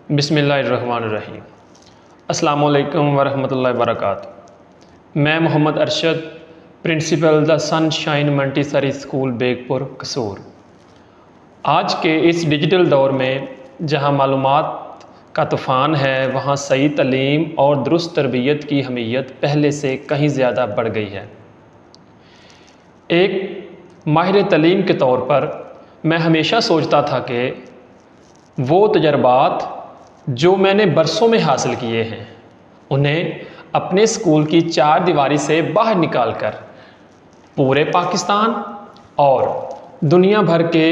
بسم اللہ الرحمن الرحیم۔ السلام علیکم ورحمۃ اللہ وبرکاتہ۔ میں محمد Arshad, principle the sun shine منٹیسری school bag پور قصور۔ آج کے اس ڈیجیٹل دور میں جہاں معلومات کا طوفان ہے، وہاں صحیح تعلیم اور درست تربیت کی اہمیت پہلے سے کہیں زیادہ بڑھ گئی ہے۔ ایک ماہر تعلیم کے طور پر میں ہمیشہ سوچتا تھا کہ وہ تجربات جو میں نے برسوں میں حاصل کیے ہیں، انہیں اپنے اسکول کی چار دیواری سے باہر نکال کر پورے پاکستان اور دنیا بھر کے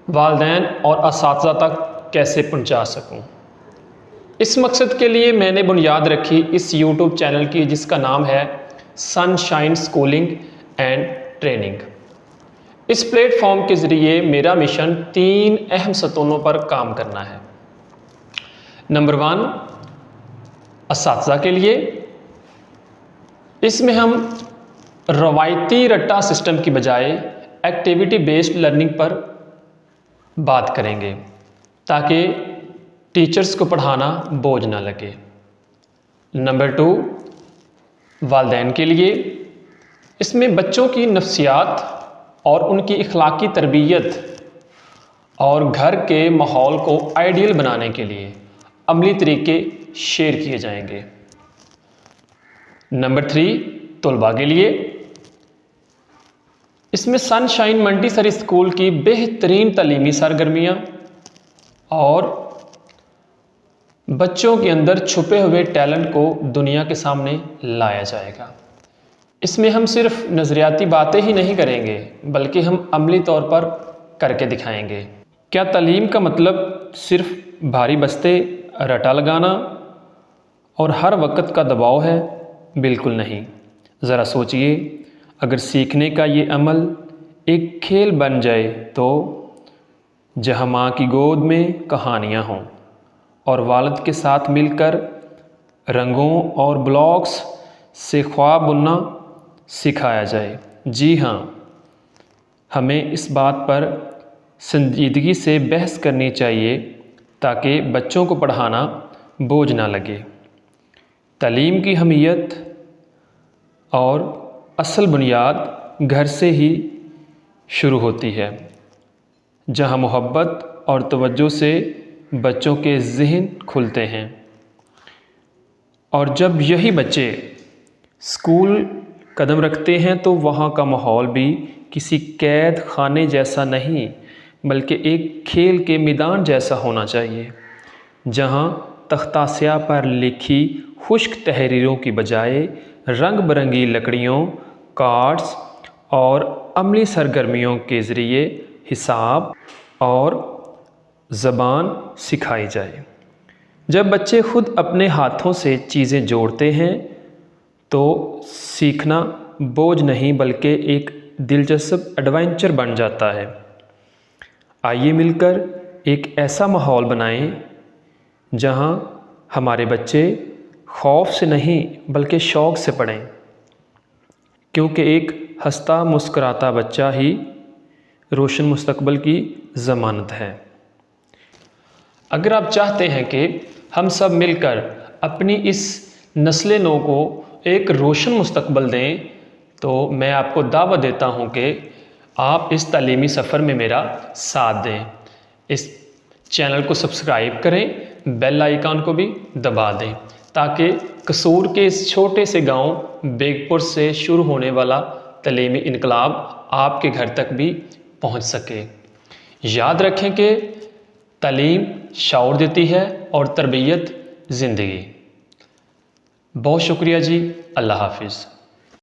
والدین اور اساتذہ تک کیسے پہنچا سکوں۔ اس مقصد کے لیے میں نے بنیاد رکھی اس یوٹیوب چینل کی، جس کا نام ہے sunshine schooling and training. اس پلیٹ فارم کے ذریعے میرا مشن 3 اہم ستونوں پر کام کرنا ہے۔ نمبر 1، اساتذہ کے لیے۔ اس میں ہم روایتی رٹا سسٹم کی بجائے ایکٹیویٹی بیسڈ لرننگ پر بات کریں گے تاکہ ٹیچرز کو پڑھانا بوجھ نہ لگے۔ نمبر 2، والدین کے لیے۔ اس میں بچوں کی نفسیات اور ان کی اخلاقی تربیت اور گھر کے ماحول کو آئیڈیل بنانے کے لیے عملی طریقے شیئر کیے جائیں گے۔ نمبر 3، طلباء کے لیے۔ اس میں سن شائن منٹیسری اسکول کی بہترین تعلیمی سرگرمیاں اور بچوں کے اندر چھپے ہوئے ٹیلنٹ کو دنیا کے سامنے لایا جائے گا۔ اس میں ہم صرف نظریاتی باتیں ہی نہیں کریں گے، بلکہ ہم عملی طور پر کر کے دکھائیں گے۔ کیا تعلیم کا مطلب صرف بھاری بستے رٹا لگانا اور ہر وقت کا دباؤ ہے؟ بالکل نہیں۔ ذرا سوچئے، اگر سیکھنے کا یہ عمل ایک کھیل بن جائے تو جہاں ماں کی گود میں کہانیاں ہوں اور والد کے ساتھ مل کر رنگوں اور بلاکس سے خواب بننا سکھایا جائے۔ جی ہاں، ہمیں اس بات پر سنجیدگی سے بحث کرنی چاہیے تاکہ بچوں کو پڑھانا بوجھ نہ لگے۔ تعلیم کی اہمیت اور اصل بنیاد گھر سے ہی شروع ہوتی ہے، جہاں محبت اور توجہ سے بچوں کے ذہن کھلتے ہیں، اور جب یہی بچے اسکول قدم رکھتے ہیں تو وہاں کا ماحول بھی کسی قید خانے جیسا نہیں، بلکہ ایک کھیل کے میدان جیسا ہونا چاہیے، جہاں تختہ سیاہ پر لکھی خشک تحریروں کی بجائے رنگ برنگی لکڑیوں، کارڈز اور عملی سرگرمیوں کے ذریعے حساب اور زبان سکھائی جائے۔ جب بچے خود اپنے ہاتھوں سے چیزیں جوڑتے ہیں تو سیکھنا بوجھ نہیں بلکہ ایک دلچسپ ایڈونچر بن جاتا ہے۔ آئیے مل کر ایک ایسا ماحول بنائیں جہاں ہمارے بچے خوف سے نہیں بلکہ شوق سے پڑھیں، کیونکہ ایک ہنستا مسکراتا بچہ ہی روشن مستقبل کی ضمانت ہے۔ اگر آپ چاہتے ہیں کہ ہم سب مل کر اپنی اس نسل نو کو ایک روشن مستقبل دیں، تو میں آپ کو دعوت دیتا ہوں کہ آپ اس تعلیمی سفر میں میرا ساتھ دیں۔ اس چینل کو سبسکرائب کریں، بیل آئیکن کو بھی دبا دیں، تاکہ قصور کے اس چھوٹے سے گاؤں بیگ پور سے شروع ہونے والا تعلیمی انقلاب آپ کے گھر تک بھی پہنچ سکے۔ یاد رکھیں کہ تعلیم شعور دیتی ہے اور تربیت زندگی۔ بہت شکریہ جی، اللہ حافظ۔